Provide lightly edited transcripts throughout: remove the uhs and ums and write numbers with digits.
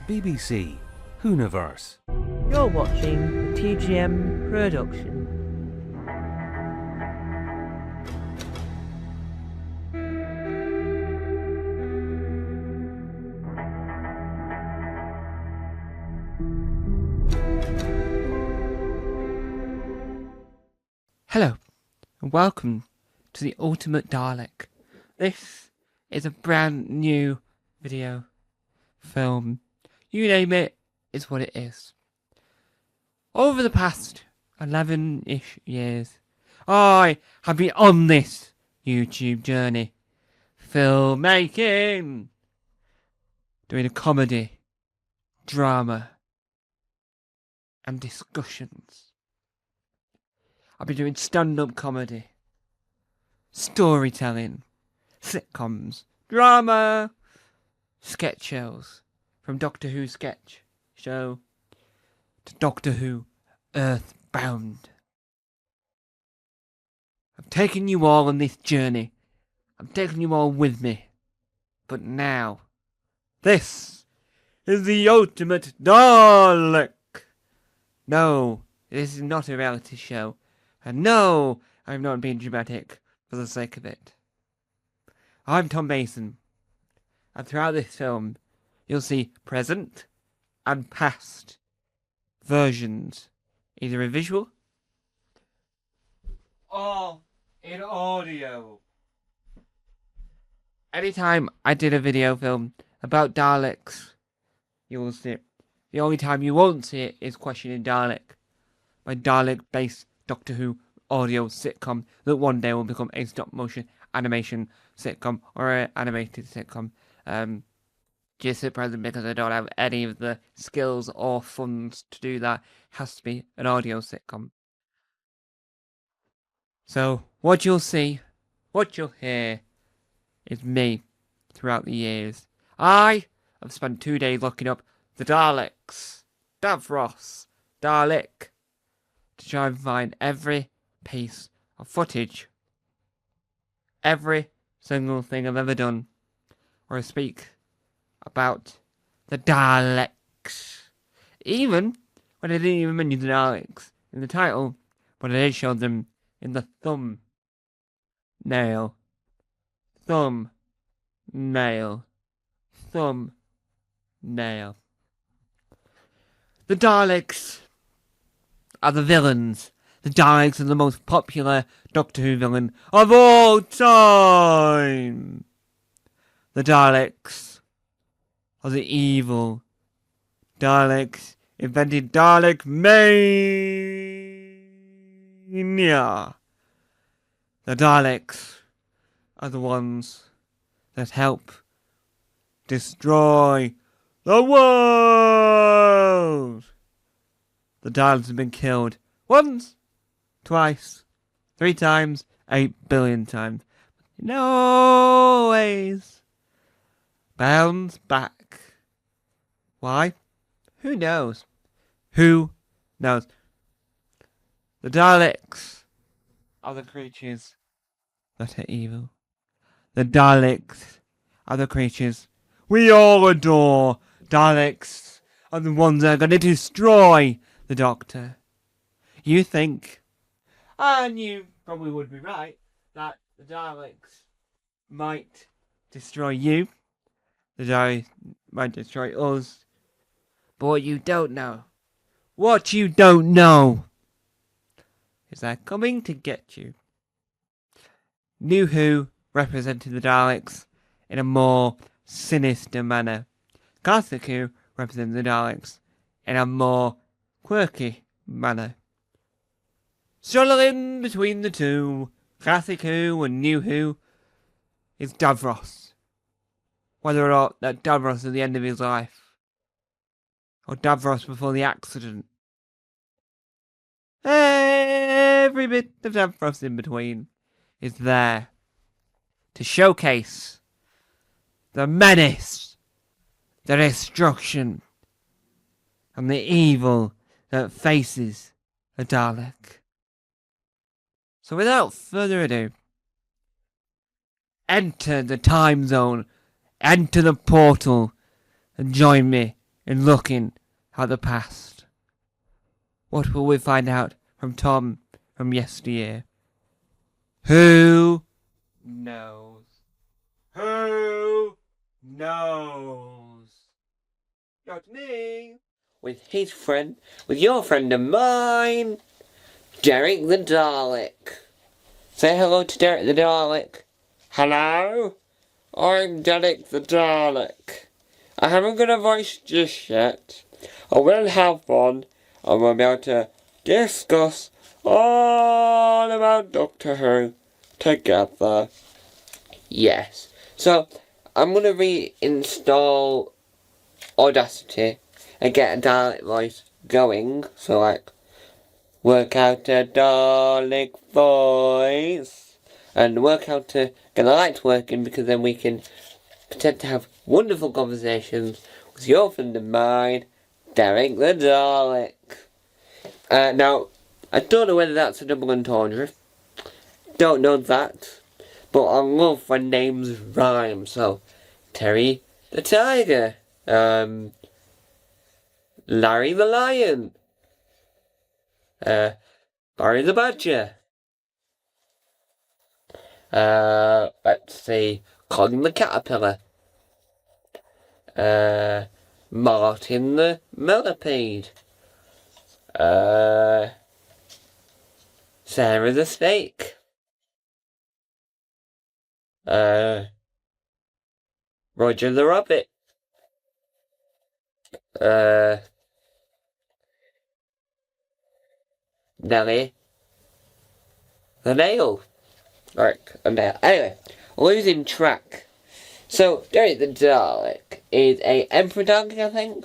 BBC Hooniverse. You're watching the TGM production. Hello, and welcome to the Ultimate Dalek. This is a brand new video, film, you name it, it's what it is. Over the past 11-ish years, I have been on this YouTube journey, filmmaking, doing a comedy, drama, and discussions. I've been doing stand-up comedy, storytelling, sitcoms, drama, sketch shows, from Doctor Who sketch show to Doctor Who Earthbound. I've taken you all on this journey. I've taken you all with me. But now, this is the Ultimate Dalek. No, this is not a reality show. And no, I'm not being dramatic for the sake of it. I'm Tom Mason, and throughout this film, you'll see present and past versions, either in visual or in audio. Anytime I did a video film about Daleks, you will see it. The only time you won't see it is Questioning Dalek, my Dalek-based Doctor Who audio sitcom that one day will become a stop-motion animation sitcom or an animated sitcom. Just at present, because I don't have any of the skills or funds to do that, has to be an audio sitcom. So, what you'll see, what you'll hear, is me throughout the years. I have spent 2 days looking up the Daleks, Davros, Dalek, to try and find every piece of footage, every single thing I've ever done, where I speak about the Daleks. Even when I didn't even mention the Daleks in the title, but I did show them in the thumbnail. The Daleks are the villains. The Daleks are the most popular Doctor Who villain of all time. The Daleks are the evil. Daleks invented Dalek mania. The Daleks are the ones that help destroy the world. The Daleks have been killed once, twice, 3 times, 8 billion times. No ways. Bounce back. Why? Who knows? Who knows? The Daleks are the creatures that are evil. The Daleks are the creatures we all adore. Daleks are the ones that are going to destroy the Doctor. You think, and you probably would be right, that the Daleks might destroy you. The Daleks might destroy us. But what you don't know is they're coming to get you. New Who represented the Daleks in a more sinister manner. Classic Who represented the Daleks in a more quirky manner. Struggling between the two, Classic Who and New Who, is Davros. Whether or not that Davros at the end of his life, or Davros before the accident. Every bit of Davros in between is there to showcase the menace, the destruction, and the evil that faces a Dalek. So without further ado, enter the time zone, enter the portal, and join me in looking at the past? What will we find out from Tom from yesteryear? Who knows? Who knows? Not me. With his friend, with your friend of mine, Derek the Dalek. Say hello to Derek the Dalek. Hello? I'm Dalek the Dalek. I haven't got a voice just yet. I will have one, and we'll be able to discuss all about Doctor Who together. Yes. So, I'm going to reinstall Audacity and get a Dalek voice going. So, like, work out a Dalek voice. And work how to get the lights working, because then we can pretend to have wonderful conversations with your friend of mine, Derek the Dalek. Now, I don't know whether that's a double entendre. Don't know that. But I love when names rhyme. So, Terry the Tiger. Larry the Lion. Barry the Badger. Let's see, Colin the Caterpillar, Martin the Millipede, Sarah the Snake, Roger the Rabbit, Nelly the Nail. Right, anyway, losing track. So, Derek the Dalek is a Emperor Dalek, I think,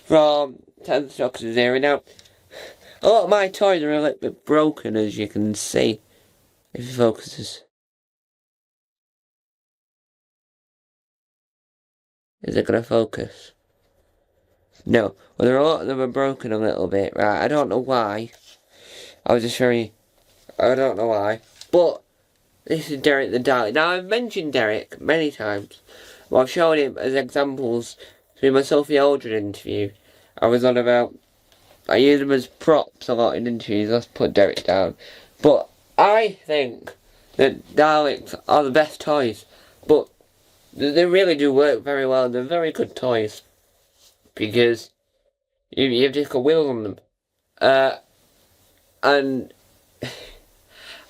from 10th Doctor's era. Now, a lot of my toys are a little bit broken, as you can see, if it focuses. Is it going to focus? No. Well, a lot of them are broken a little bit, right? I don't know why. I don't know why. But this is Derek the Dalek. Now, I've mentioned Derek many times. Well, I've shown him as examples through my Sophie Aldrin interview. I was on about... I use them as props a lot in interviews. Let's put Derek down. But I think that Daleks are the best toys. But they really do work very well. They're very good toys. Because you've just got wheels on them. And...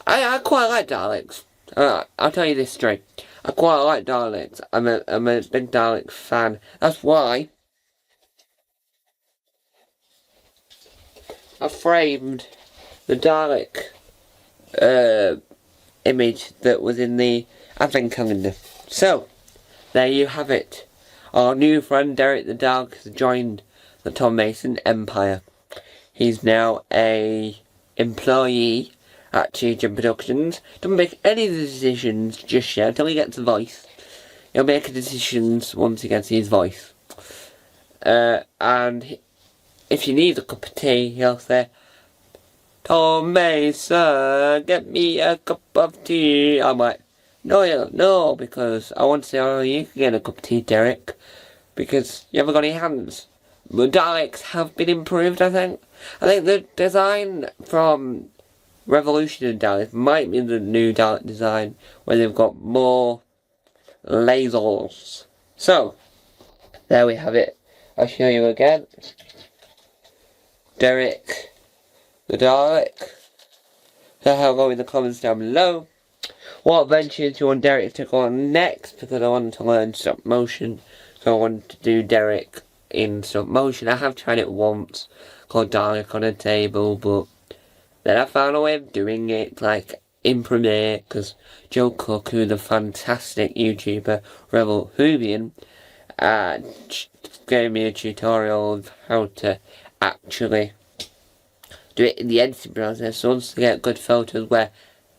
I quite like Daleks. I'll tell you this straight. I quite like Daleks. I'm a big Dalek fan. That's why I framed the Dalek image that was in the advent calendar. So, there you have it. Our new friend Derek the Dalek has joined the Tom Mason empire. He's now a employee at TGM Productions. Doesn't make any decisions just yet until he gets a voice. He'll make decisions once he gets his voice. And if you need a cup of tea, he'll say, "Tom Mason, get me a cup of tea." I'm like, no, because I want to say, "Oh, you can get a cup of tea, Derek, because you haven't got any hands." The Daleks have been improved, I think. I think the design from Revolution and Dalek might be the new Dalek design, where they've got more lasers. So, there we have it. I'll show you again. Derek the Dalek. So have a go in the comments down below. What adventures do you want Derek to go on next? Because I want to learn stop motion. So I want to do Derek in stop motion. I have tried it once, called Dalek on a Table, but then I found a way of doing it, like, in Premiere, because Joe Cook, who's a fantastic YouTuber, Rebel Whovian, gave me a tutorial of how to actually do it in the editing process, so once to get good photos where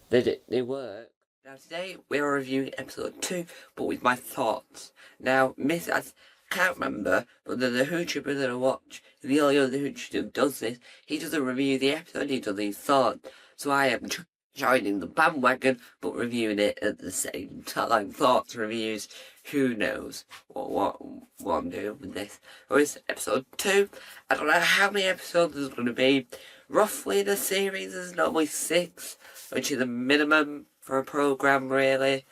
they work. Now today, we are reviewing episode 2, but with my thoughts. Now, I can't remember, but the YouTuber that I watch, the only other YouTuber does this, he doesn't review the episode, he does his thoughts. So I am joining the bandwagon, but reviewing it at the same time. Thoughts, reviews, who knows what I'm doing with this. Oh, it's episode 2. I don't know how many episodes there's going to be. Roughly the series is normally 6, which is the minimum for a programme, really.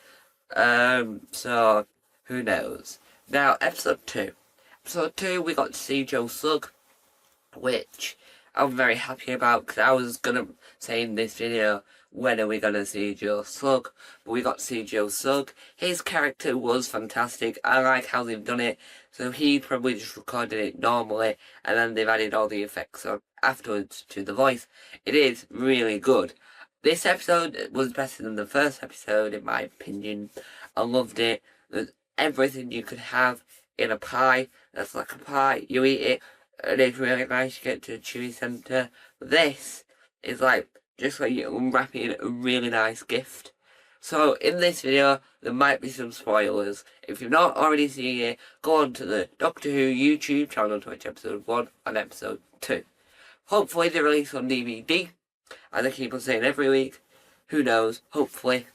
So, who knows. Now, episode 2. Episode 2, we got to see Joe Sugg, which I'm very happy about, because I was going to say in this video, when are we going to see Joe Sugg? But we got to see Joe Sugg. His character was fantastic. I like how they've done it. So he probably just recorded it normally, and then they've added all the effects on afterwards to the voice. It is really good. This episode was better than the first episode, in my opinion. I loved it. There's everything you could have in a pie. That's like a pie. You eat it, and it's really nice. You get to the chewy centre. This is like, just like you're unwrapping a really nice gift. So in this video, there might be some spoilers. If you've not already seen it, go on to the Doctor Who YouTube channel to watch episode 1 and episode 2. Hopefully they release on DVD, as I keep on saying every week. Who knows, hopefully.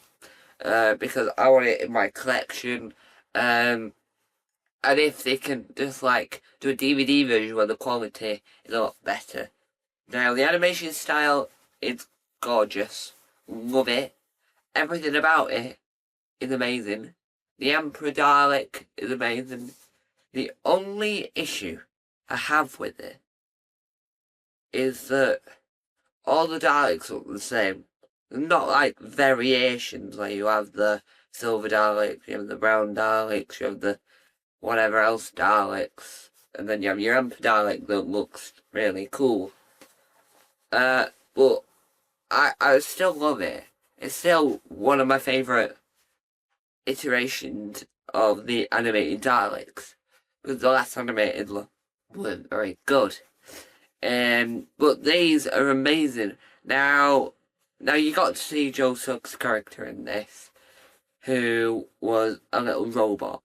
Because I want it in my collection. And if they can just like do a DVD version where the quality is a lot better. Now the animation style is gorgeous. Love it. Everything about it is amazing. The Emperor Dalek is amazing. The only issue I have with it is that all the Daleks look the same. They're not like variations where you have the silver Daleks, you have the brown Daleks, you have the whatever else Daleks, and then you have your Emperor Dalek that looks really cool. But I still love it. It's still one of my favourite iterations of the animated Daleks, because the last animated weren't very good. But these are amazing. Now you got to see Joe Sugg's character in this, who was a little robot.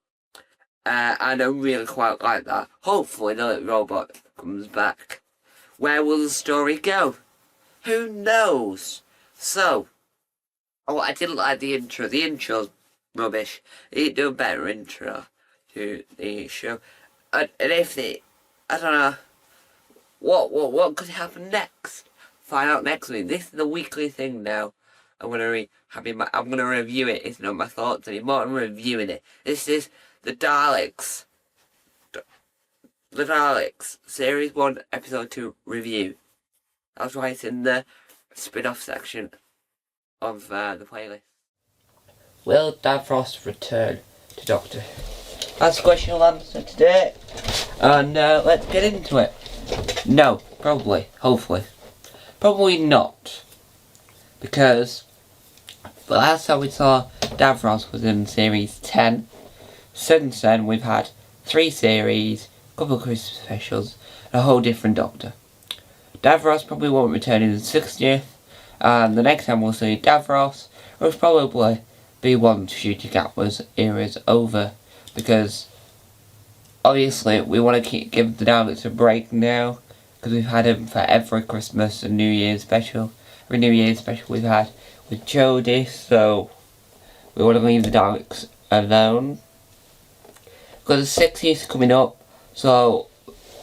And I really quite like that. Hopefully the little robot comes back. Where will the story go? Who knows? So, I didn't like the intro. The intro's rubbish. They need to do a better intro to the show. And if they, I don't know, what could happen next? Find out next week. This is the weekly thing now. I'm gonna review it. It's not my thoughts anymore. I'm reviewing it. This is the Daleks. The Daleks Series 1 Episode 2 review. That's why it's in the spin-off section of the playlist. Will Davros return to Doctor Who? That's the question we'll answer today. And let's get into it. No, probably, hopefully. Probably not. Because the last time we saw Davros was in series 10. Since then we've had 3 series, a couple of Christmas specials, and a whole different Doctor. Davros probably won't return in the 60th, and the next time we'll see Davros will probably be once Shooty Gatwa's era is over, because obviously we want to give the Daleks a break now, because we've had him for every Christmas and New Year's special. Every New Year's special we've had with Jodie, so we want to leave the Daleks alone. Because the 60th is coming up, so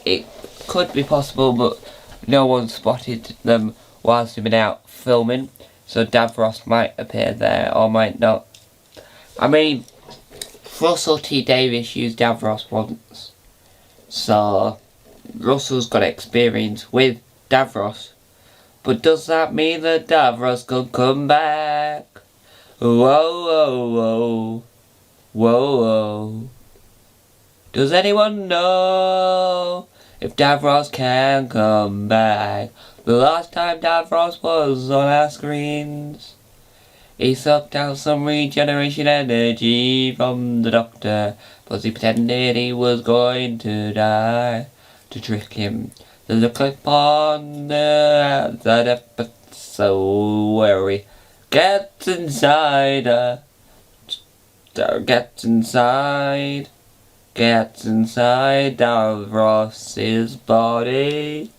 it could be possible, but no one spotted them whilst they've been out filming, so Davros might appear there or might not. I mean, Russell T Davies used Davros once, so Russell's got experience with Davros, but does that mean that Davros could come back? Whoa, whoa, whoa, whoa, whoa. Does anyone know if Davros can come back? The last time Davros was on our screens, he sucked out some regeneration energy from the Doctor, but he pretended he was going to die to trick him. There's a clip on that episode where he gets inside Davros's body,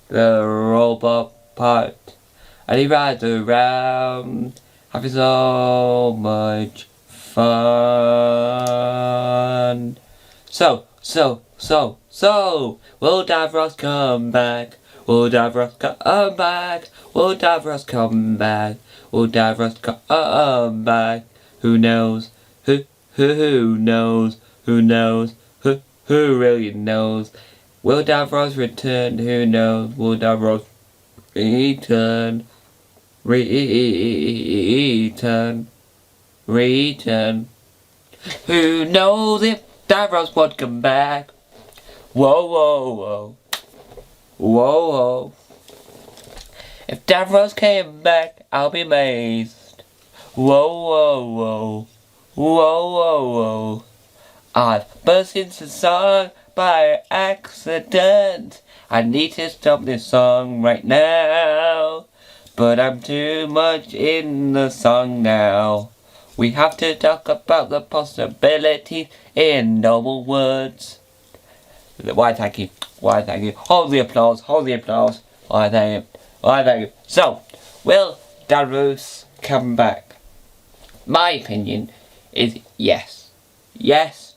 the robot part, and he rides around, having so much fun. So, will Davros come back? Will Davros come back? Will Davros come back? Will Davros come back? Who knows? Who knows? Who knows? Who really knows? Will Davros return? Who knows? Will Davros return? Return. Who knows if Davros would come back? Whoa. If Davros came back, I'll be amazed. Whoa. I've burst into song by accident. I need to stop this song right now. But I'm too much in the song now. We have to talk about the possibilities in noble words. Why thank you. Hold the applause. Why thank you. So, will Davros come back? My opinion is yes. Yes.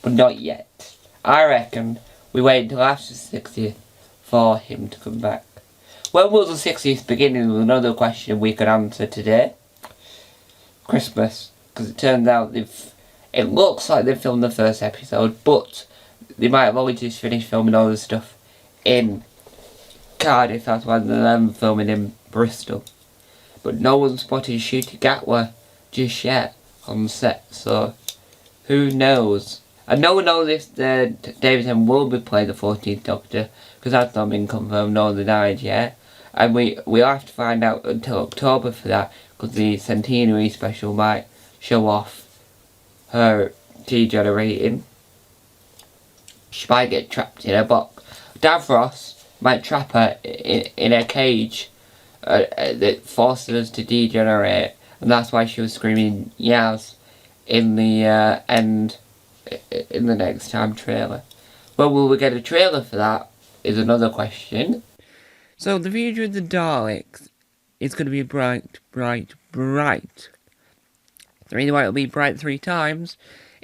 But not yet. I reckon we wait until after the 60th for him to come back. When will the 60th begin is another question we could answer today. Christmas. Because it turns out it looks like they've filmed the first episode, but they might have only just finished filming all the stuff in Cardiff, that's why they're filming in Bristol. But no one's spotted Shooty Gatwa just yet on set, so who knows? And no one knows if David Tennant will be playing the 14th Doctor, because that's not been confirmed nor denied yet. And we'll have to find out until October for that, because the centenary special might show off her degenerating. She might get trapped in a box. Davros might trap her in a cage that forces us to degenerate, and that's why she was screaming Yaz in the end in the next time trailer. Well, will we get a trailer for that is another question. So the future of the Daleks is going to be bright. The reason why it'll be bright 3 times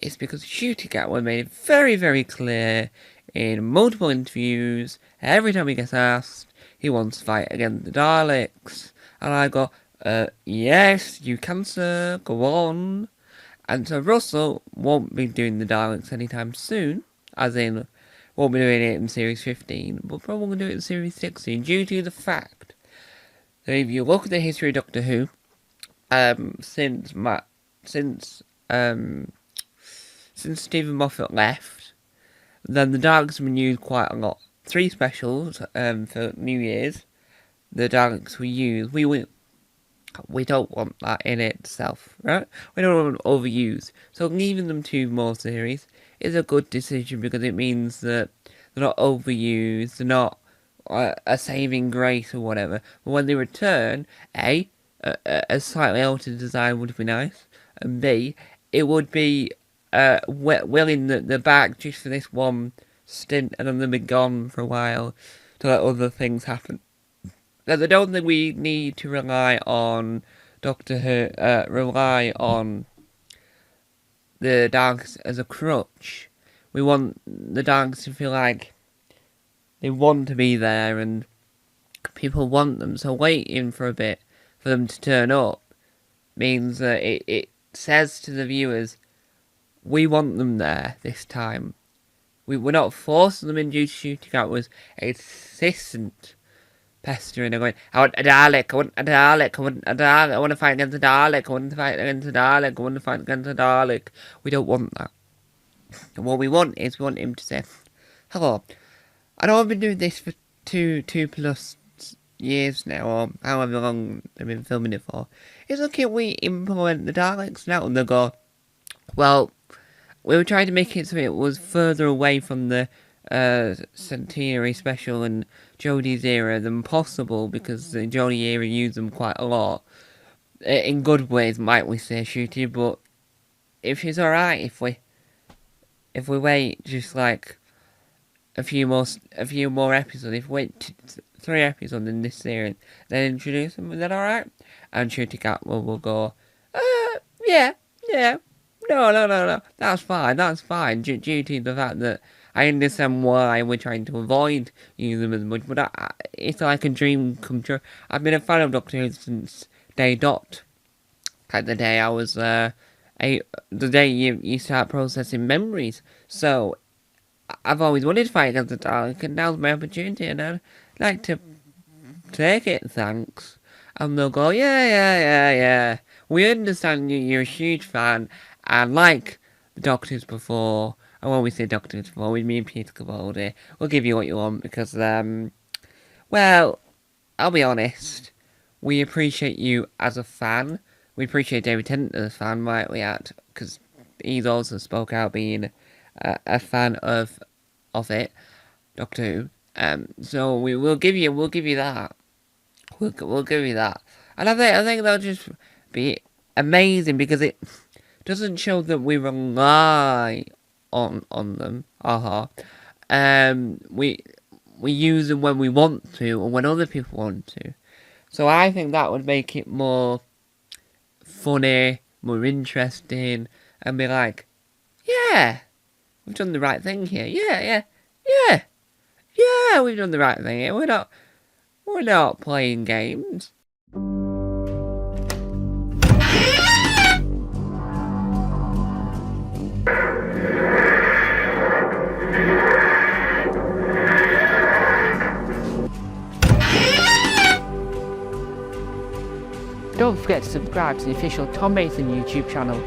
is because Shooty Gatwa made it very, very clear in multiple interviews. Every time he gets asked, he wants to fight against the Daleks. And I go, yes, you can, sir, go on. And so Russell won't be doing the Daleks anytime soon, as in, won't be doing it in Series 15, but probably will do it in Series 16, due to the fact that if you look at the history of Doctor Who, since Stephen Moffat left, then the Daleks have been used quite a lot. 3 specials for New Year's, the Daleks were used. We don't want that in itself, right? We don't want them overused. So leaving them 2 more series is a good decision because it means that they're not overused, they're not a saving grace or whatever. But when they return, A, a slightly altered design would be nice, and B, it would be willing the back just for this one stint and then they'll be gone for a while to let other things happen. I don't think we need to rely on rely on the Daleks as a crutch. We want the Daleks to feel like they want to be there and people want them. So waiting for a bit for them to turn up means that it says to the viewers, we want them there this time. We're not forcing them in due to Shooty Gatwa's insistent pestering and going, I want a Dalek, I want a Dalek, I want to fight against a Dalek, I want to fight against a Dalek, I want to fight against a Dalek. We don't want that. And what we want is, we want him to say, hello, I know I've been doing this for two plus years now, or however long they've been filming it for. It's okay if we implement the Daleks now, and they'll go, well, we were trying to make it so it was further away from the centenary special and Jodie's era than possible, because the Jodie era used them quite a lot. In good ways, might we say, Shooty, but if she's alright if we wait just like a few more episodes. If we wait 3 episodes in this series, then introduce them. Is that alright? And Shooty Cat will go, yeah, no. That's fine. Due to the fact that I understand why we're trying to avoid using them as much, but it's like a dream come true. I've been a fan of Doctor Who since day dot. Like the day I was the day you start processing memories. So I've always wanted to fight against the Dalek, and now's my opportunity, and I'd like to take it, thanks. And they'll go, yeah. We understand you're a huge fan, and like the Doctors before, and when we say Doctors before, we mean Peter Capaldi. We'll give you what you want, because, well, I'll be honest, we appreciate you as a fan. We appreciate David Tennant as a fan, right? Because he's also spoke out being a fan of it, Doctor Who. So we'll give you that. We'll give you that, and I think that'll just be amazing because it doesn't show that we rely on them. We use them when we want to, or when other people want to. So I think that would make it more funny, more interesting, and be like, yeah, we've done the right thing here. Yeah, we've done the right thing here. We're not playing games. Don't forget to subscribe to the official Tom Mason YouTube channel.